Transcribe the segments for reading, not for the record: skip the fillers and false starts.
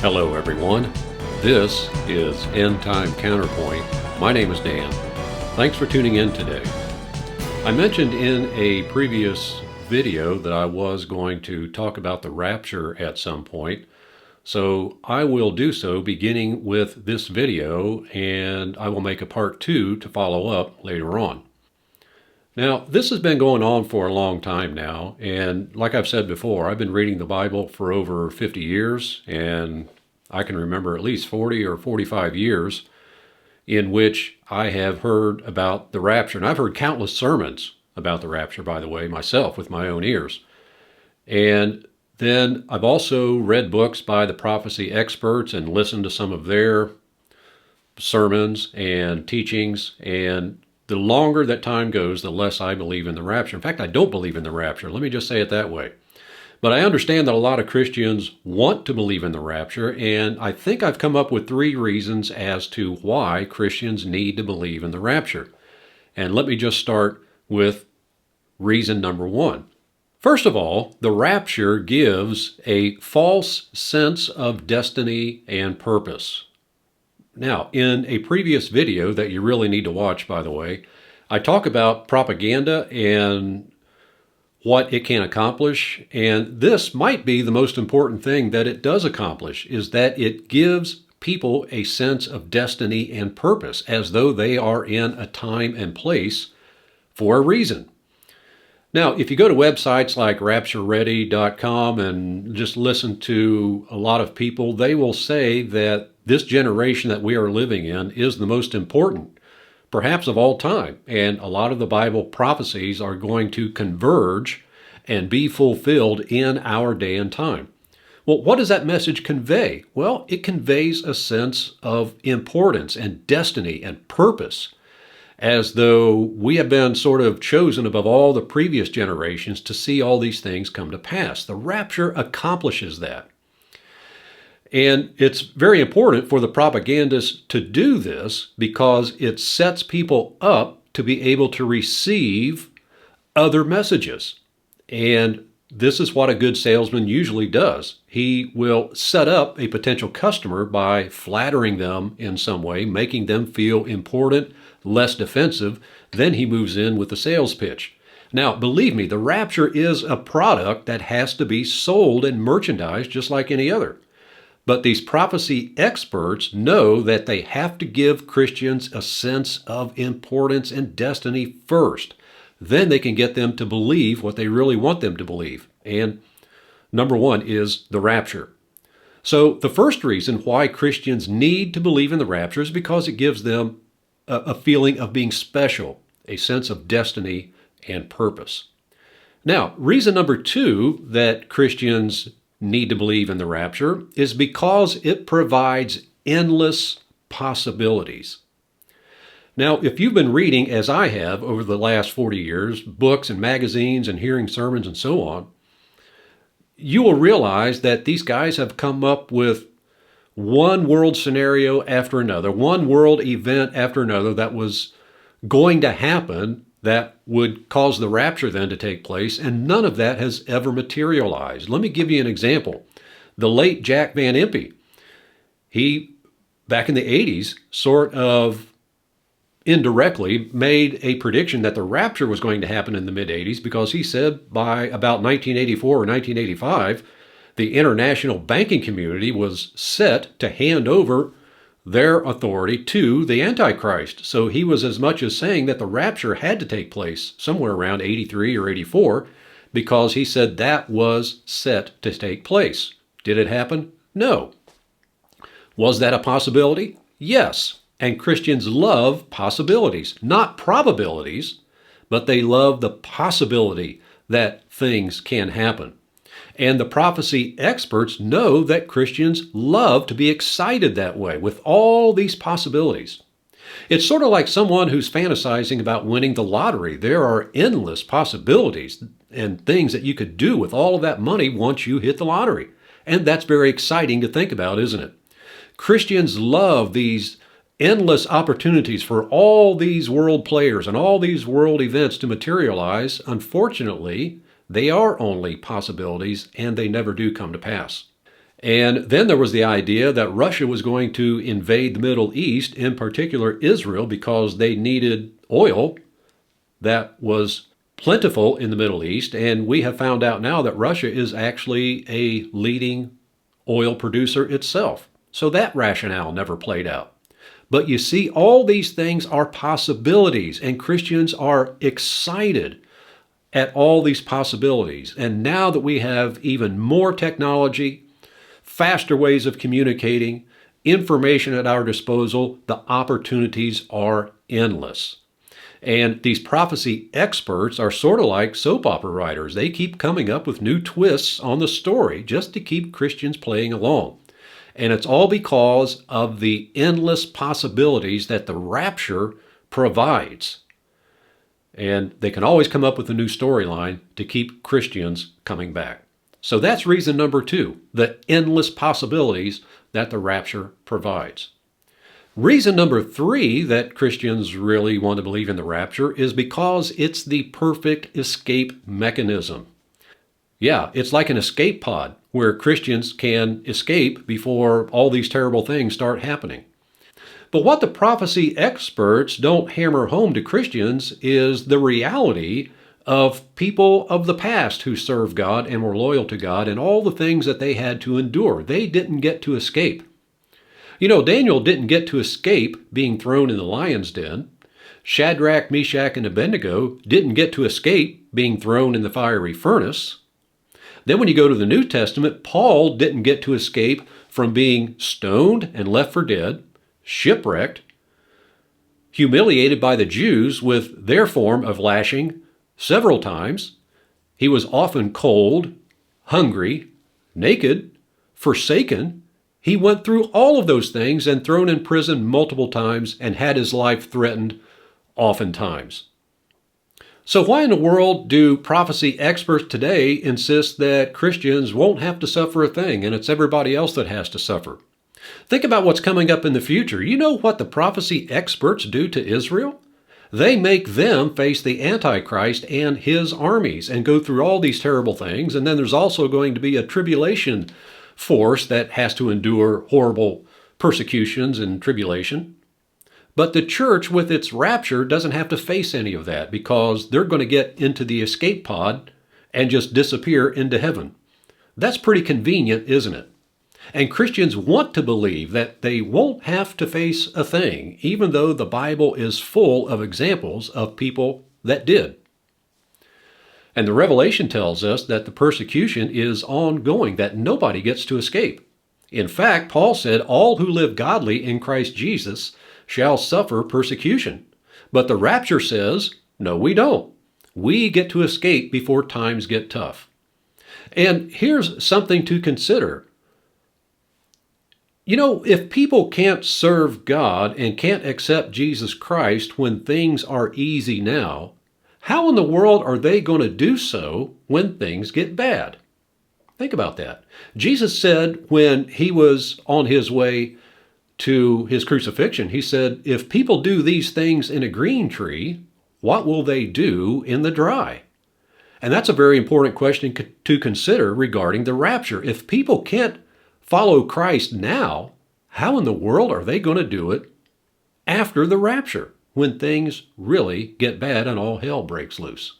Hello everyone, this is End Time Counterpoint. My name is Dan. Thanks for tuning in today. I mentioned in a previous video that I was going to talk about the rapture at some point, so I will do so beginning with this video, and I will make a part 2 to follow up later on. Now, this has been going on for a long time now, and like I've said before, I've been reading the Bible for over 50 years, and I can remember at least 40 or 45 years in which I have heard about the rapture. And I've heard countless sermons about the rapture, by the way, myself with my own ears. And then I've also read books by the prophecy experts and listened to some of their sermons and teachings, and the longer that time goes, the less I believe in the rapture. In fact, I don't believe in the rapture. Let me just say it that way. But I understand that a lot of Christians want to believe in the rapture, and I think I've come up with 3 reasons as to why Christians need to believe in the rapture. And let me just start with reason number 1. First of all, the rapture gives a false sense of destiny and purpose. Now, in a previous video that you really need to watch, by the way, I talk about propaganda and what it can accomplish, and this might be the most important thing that it does accomplish, is that it gives people a sense of destiny and purpose, as though they are in a time and place for a reason. Now, if you go to websites like raptureready.com and just listen to a lot of people, they will say that this generation that we are living in is the most important, perhaps of all time. And a lot of the Bible prophecies are going to converge and be fulfilled in our day and time. Well, what does that message convey? Well, it conveys a sense of importance and destiny and purpose, as though we have been sort of chosen above all the previous generations to see all these things come to pass. The rapture accomplishes that. And it's very important for the propagandists to do this because it sets people up to be able to receive other messages. And this is what a good salesman usually does. He will set up a potential customer by flattering them in some way, making them feel important, less defensive. Then he moves in with the sales pitch. Now, believe me, the rapture is a product that has to be sold and merchandised just like any other. But these prophecy experts know that they have to give Christians a sense of importance and destiny first. Then they can get them to believe what they really want them to believe. And number 1 is the rapture. So the first reason why Christians need to believe in the rapture is because it gives them a feeling of being special, a sense of destiny and purpose. Now, reason number 2 that Christians need to believe in the rapture is because it provides endless possibilities. Now, if you've been reading, as I have over the last 40 years, books and magazines and hearing sermons and so on, you will realize that these guys have come up with one world scenario after another, one world event after another that was going to happen that would cause the rapture then to take place, and none of that has ever materialized. Let me give you an example. The late Jack Van Impe, he, back in the 80s, sort of indirectly made a prediction that the rapture was going to happen in the mid-80s because he said by about 1984 or 1985, the international banking community was set to hand over their authority to the Antichrist. So he was as much as saying that the rapture had to take place somewhere around 83 or 84 because he said that was set to take place. Did it happen? No. Was that a possibility? Yes. And Christians love possibilities, not probabilities, but they love the possibility that things can happen. And the prophecy experts know that Christians love to be excited that way with all these possibilities. It's sort of like someone who's fantasizing about winning the lottery. There are endless possibilities and things that you could do with all of that money once you hit the lottery. And that's very exciting to think about, isn't it? Christians love these endless opportunities for all these world players and all these world events to materialize. Unfortunately, they are only possibilities and they never do come to pass. And then there was the idea that Russia was going to invade the Middle East, in particular Israel, because they needed oil that was plentiful in the Middle East. And we have found out now that Russia is actually a leading oil producer itself. So that rationale never played out. But you see, all these things are possibilities, and Christians are excited at all these possibilities. And now that we have even more technology, faster ways of communicating, information at our disposal, the opportunities are endless. And these prophecy experts are sort of like soap opera writers. They keep coming up with new twists on the story just to keep Christians playing along. And it's all because of the endless possibilities that the rapture provides. And they can always come up with a new storyline to keep Christians coming back. So that's reason number 2, the endless possibilities that the rapture provides. Reason number 3 that Christians really want to believe in the rapture is because it's the perfect escape mechanism. Yeah, it's like an escape pod where Christians can escape before all these terrible things start happening. But what the prophecy experts don't hammer home to Christians is the reality of people of the past who served God and were loyal to God and all the things that they had to endure. They didn't get to escape. You know, Daniel didn't get to escape being thrown in the lion's den. Shadrach, Meshach, and Abednego didn't get to escape being thrown in the fiery furnace. Then when you go to the New Testament, Paul didn't get to escape from being stoned and left for dead, shipwrecked, humiliated by the Jews with their form of lashing several times. He was often cold, hungry, naked, forsaken. He went through all of those things and thrown in prison multiple times and had his life threatened oftentimes. So why in the world do prophecy experts today insist that Christians won't have to suffer a thing and it's everybody else that has to suffer? Think about what's coming up in the future. You know what the prophecy experts do to Israel? They make them face the Antichrist and his armies and go through all these terrible things. And then there's also going to be a tribulation force that has to endure horrible persecutions and tribulation. But the church with its rapture doesn't have to face any of that because they're going to get into the escape pod and just disappear into heaven. That's pretty convenient, isn't it? And Christians want to believe that they won't have to face a thing, even though the Bible is full of examples of people that did. And the Revelation tells us that the persecution is ongoing, that nobody gets to escape. In fact, Paul said, all who live godly in Christ Jesus shall suffer persecution. But the rapture says, no, we don't. We get to escape before times get tough. And here's something to consider. You know, if people can't serve God and can't accept Jesus Christ when things are easy now, how in the world are they going to do so when things get bad? Think about that. Jesus said when he was on his way to his crucifixion, he said, if people do these things in a green tree, what will they do in the dry? And that's a very important question to consider regarding the rapture. If people can't follow Christ now, how in the world are they going to do it after the rapture when things really get bad and all hell breaks loose?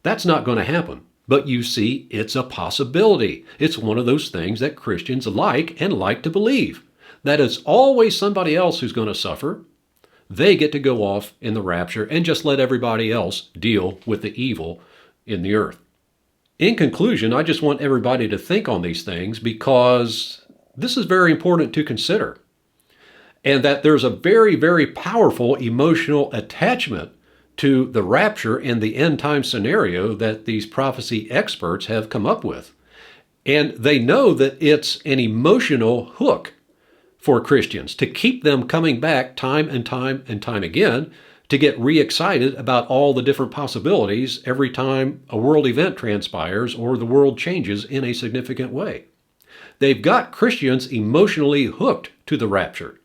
That's not going to happen. But you see, it's a possibility. It's one of those things that Christians like to believe. That it's always somebody else who's going to suffer. They get to go off in the rapture and just let everybody else deal with the evil in the earth. In conclusion, I just want everybody to think on these things because this is very important to consider. And that there's a very, very powerful emotional attachment to the rapture and the end time scenario that these prophecy experts have come up with. And they know that it's an emotional hook for Christians to keep them coming back time and time and time again to get re-excited about all the different possibilities every time a world event transpires or the world changes in a significant way. They've got Christians emotionally hooked to the rapture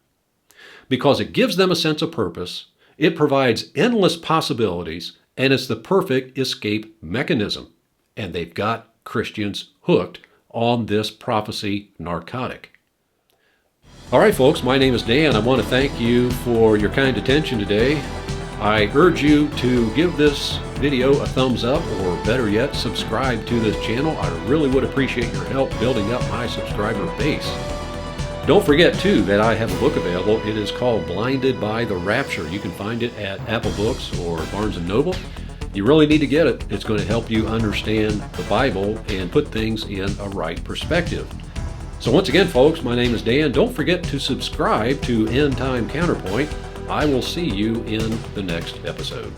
because it gives them a sense of purpose, it provides endless possibilities, and it's the perfect escape mechanism. And they've got Christians hooked on this prophecy narcotic. All right, folks, my name is Dan. I want to thank you for your kind attention today. I urge you to give this video a thumbs up, or better yet, subscribe to this channel. I really would appreciate your help building up my subscriber base. Don't forget, too, that I have a book available. It is called Blinded by the Rapture. You can find it at Apple Books or Barnes & Noble. You really need to get it. It's going to help you understand the Bible and put things in a right perspective. So once again, folks, my name is Dan. Don't forget to subscribe to End Time Counterpoint. I will see you in the next episode.